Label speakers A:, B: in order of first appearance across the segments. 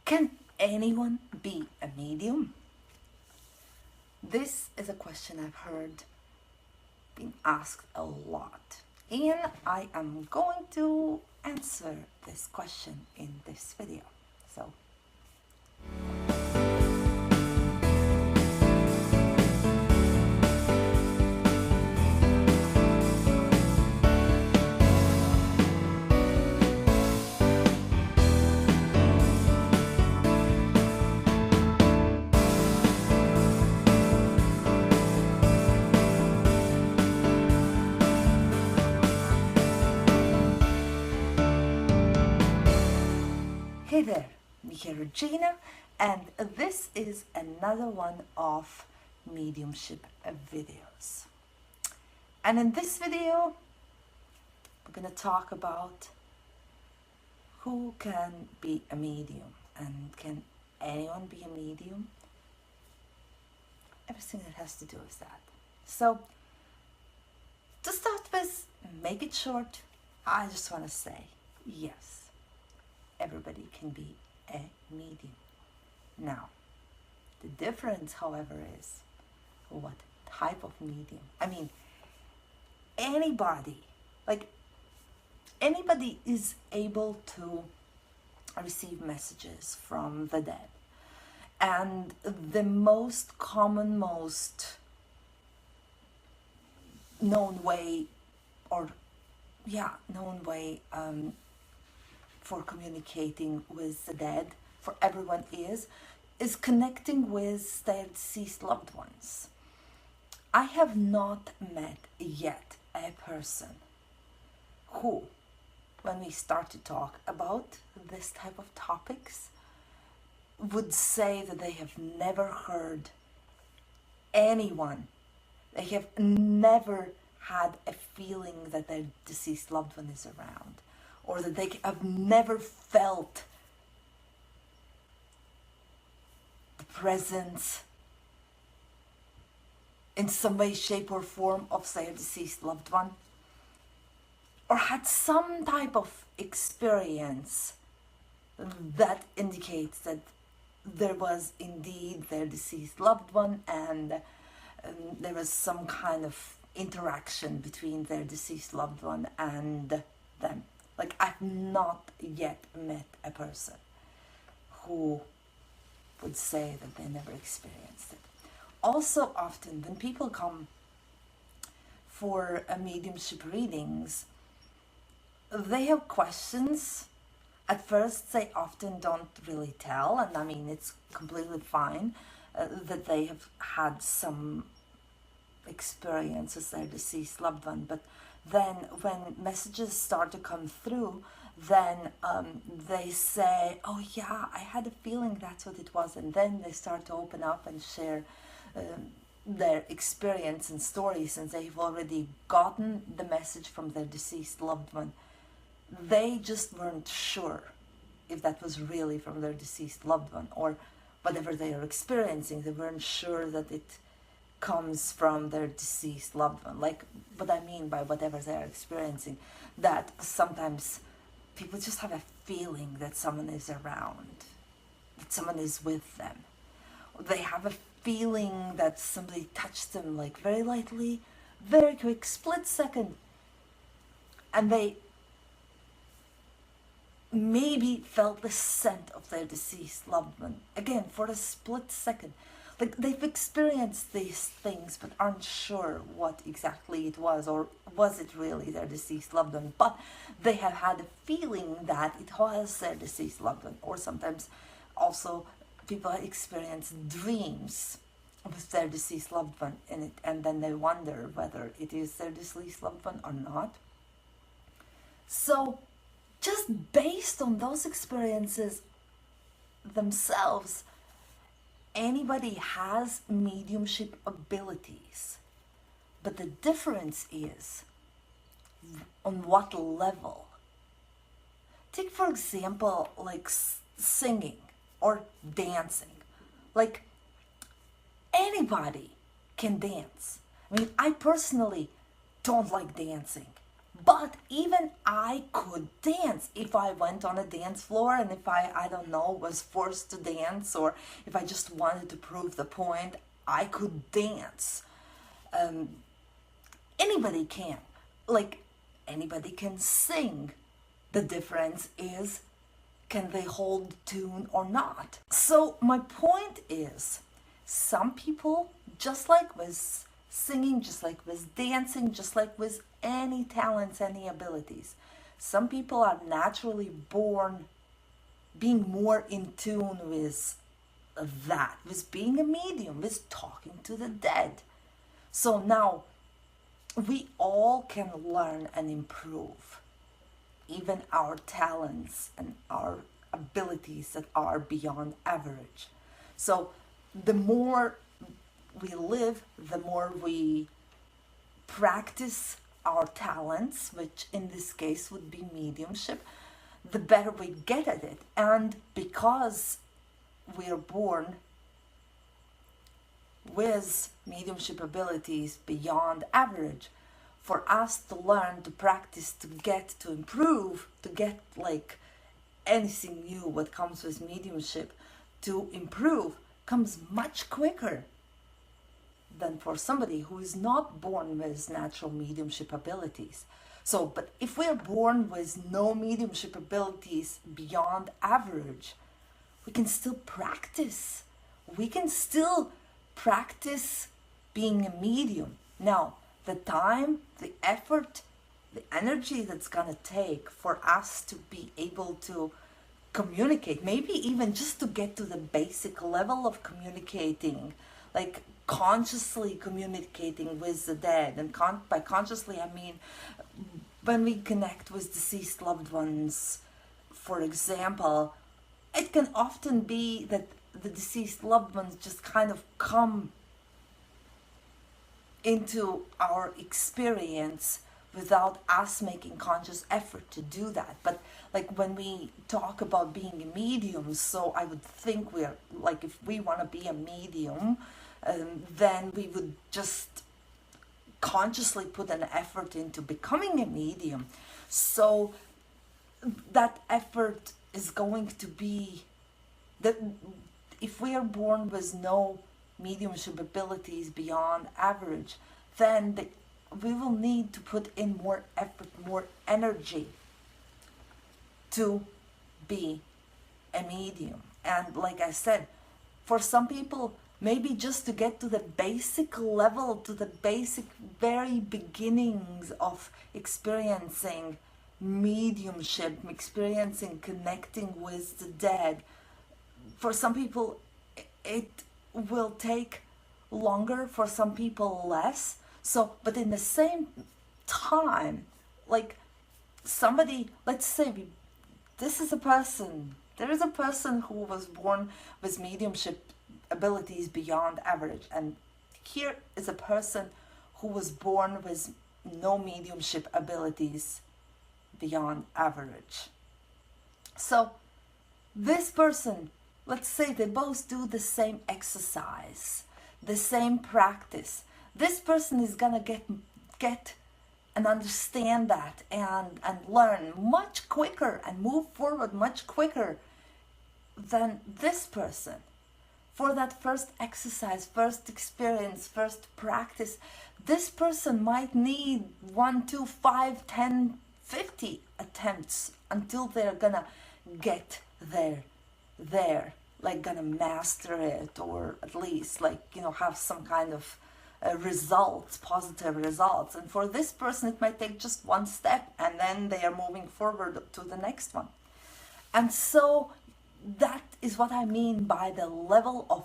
A: Can anyone be a medium? This is a question I've heard being asked a lot, and I am going to answer this question in this video. So hey there, me here Regina, and this is another one of mediumship videos. And in this video, we're going to talk about who can be a medium, and can anyone be a medium? Everything that has to do with that. So, to start with, make it short, I just want to say yes. Everybody can be a medium. Now, the difference, however, is what type of medium. I mean, anybody is able to receive messages from the dead. And the most common, most known way, for communicating with the dead for everyone is connecting with their deceased loved ones. I have not met yet a person who, when we start to talk about this type of topics, would say that they have never heard anyone, they have never had a feeling that their deceased loved one is around, or that they have never felt the presence in some way, shape or form of their deceased loved one, or had some type of experience that indicates that there was indeed their deceased loved one, and there was some kind of interaction between their deceased loved one and them. Like, I've not yet met a person who would say that they never experienced it. Also, often when people come for mediumship readings, they have questions. At first, they often don't really tell, and I mean, it's completely fine that they have had some experience with their deceased loved one, but then when messages start to come through, then they say, oh yeah, I had a feeling that's what it was, and then they start to open up and share their experience and stories, since they've already gotten the message from their deceased loved one. They just weren't sure if that was really from their deceased loved one, or whatever they are experiencing, they weren't sure that it comes from their deceased loved one. Like, what I mean by whatever they are experiencing, that sometimes people just have a feeling that someone is around, that someone is with them. They have a feeling that somebody touched them, like very lightly, very quick, split second, and they maybe felt the scent of their deceased loved one, again, for a split second. Like, they've experienced these things but aren't sure what exactly it was, or was it really their deceased loved one, but they have had a feeling that it was their deceased loved one. Or sometimes also people experience dreams with their deceased loved one in it, and then they wonder whether it is their deceased loved one or not. So just based on those experiences themselves, anybody has mediumship abilities, but the difference is on what level. Take, for example, like singing or dancing. Like, anybody can dance. I mean, I personally don't like dancing, But even I could dance if I went on a dance floor, and if I don't know, was forced to dance, or if I just wanted to prove the point, I could dance. Anybody can. Like, anybody can sing. The difference is, can they hold tune or not? So my point is, some people, just like with singing, just like with dancing, just like with any talents, any abilities, some people are naturally born being more in tune with that, with being a medium, with talking to the dead. So now we all can learn and improve even our talents and our abilities that are beyond average. So the more we live, the more we practice our talents, which in this case would be mediumship, the better we get at it. And because we are born with mediumship abilities beyond average, for us to learn, to practice, to get, to improve, to get like anything new what comes with mediumship, to improve, comes much quicker than for somebody who is not born with natural mediumship abilities. So, but if we are born with no mediumship abilities beyond average, we can still practice. We can still practice being a medium. Now, the time, the effort, the energy that's gonna take for us to be able to communicate, maybe even just to get to the basic level of communicating, like consciously communicating with the dead. And by consciously, I mean when we connect with deceased loved ones, for example, it can often be that the deceased loved ones just kind of come into our experience without us making conscious effort to do that. But like when we talk about being a medium, so I would think we're like, if we want to be a medium, then we would just consciously put an effort into becoming a medium. So that effort is going to be that if we are born with no mediumship abilities beyond average, then we will need to put in more effort, more energy to be a medium. And like I said, for some people, maybe just to get to the basic level, to the basic very beginnings of experiencing mediumship, experiencing connecting with the dead, for some people it will take longer, for some people less. So, but in the same time, like somebody, let's say this is a person, there is a person who was born with mediumship abilities beyond average, and here is a person who was born with no mediumship abilities beyond average. So this person, let's say they both do the same exercise, the same practice. This person is gonna get and understand that and learn much quicker and move forward much quicker than this person. For that first exercise, first experience, first practice, this person might need 1, 2, 5, 10, 50 attempts until they're gonna get there, like gonna master it, or at least like, have some kind of results, positive results. And for this person, it might take just one step, and then they are moving forward to the next one. And so that is what I mean by the level of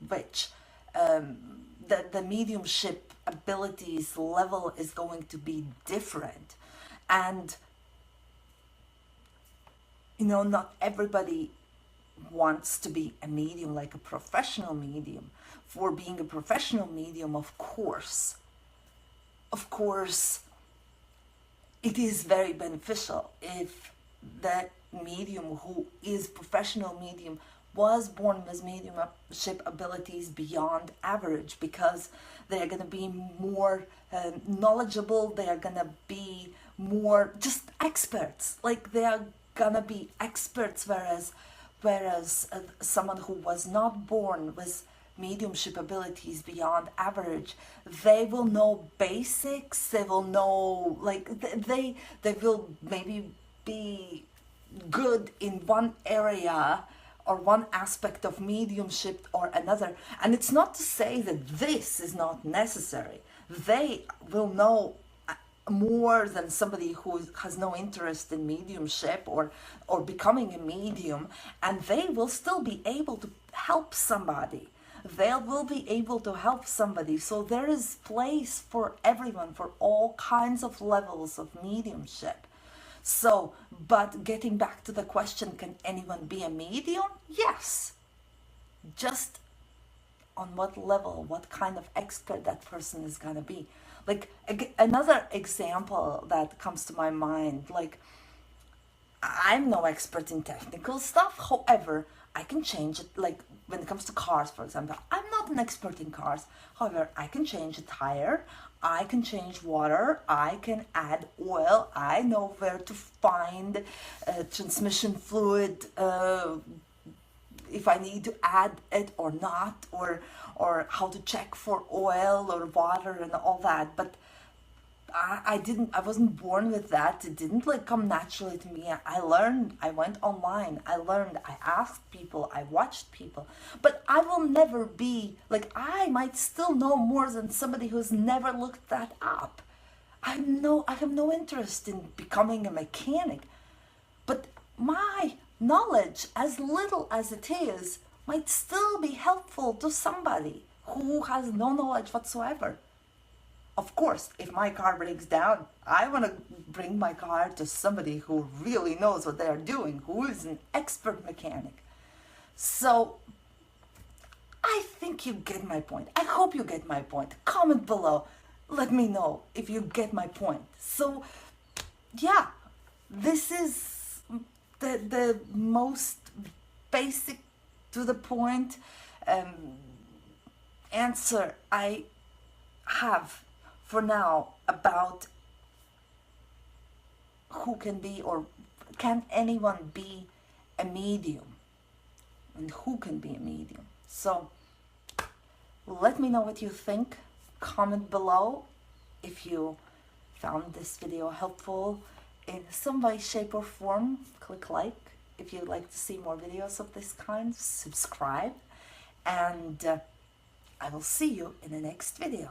A: which the mediumship abilities level is going to be different. And not everybody wants to be a medium, like a professional medium. For being a professional medium, of course, it is very beneficial if that medium who is professional medium was born with mediumship abilities beyond average, because they're going to be more knowledgeable, they are going to be more just experts, like they are gonna be experts, whereas someone who was not born with mediumship abilities beyond average, they will know basics, they will know, like they will maybe be good in one area or one aspect of mediumship or another. And it's not to say that this is not necessary. They will know more than somebody who has no interest in mediumship or becoming a medium, and they will still be able to help somebody. They will be able to help somebody. So there is place for everyone, for all kinds of levels of mediumship. So, but getting back to the question, can anyone be a medium? Yes. Just on what level, what kind of expert that person is gonna be. Like another example that comes to my mind, like I'm no expert in technical stuff, however, I can change it. Like when it comes to cars, for example, I'm not an expert in cars, however, I can change a tire, I can change water, I can add oil, I know where to find transmission fluid, if I need to add it or not, or how to check for oil or water and all that. But I wasn't born with that. It didn't like come naturally to me. I learned, I went online, I learned, I asked people, I watched people. But I will never be, like I might still know more than somebody who's never looked that up. I have no interest in becoming a mechanic. But my knowledge, as little as it is, might still be helpful to somebody who has no knowledge whatsoever. Of course, if my car breaks down, I want to bring my car to somebody who really knows what they are doing, who is an expert mechanic. So, I think you get my point. I hope you get my point. Comment below. Let me know if you get my point. So, yeah, this is the most basic, to the point answer I have for now about who can be, or can anyone be a medium, and who can be a medium. So let me know what you think. Comment below if you found this video helpful in some way, shape or form. Click like if you'd like to see more videos of this kind. Subscribe, and I will see you in the next video.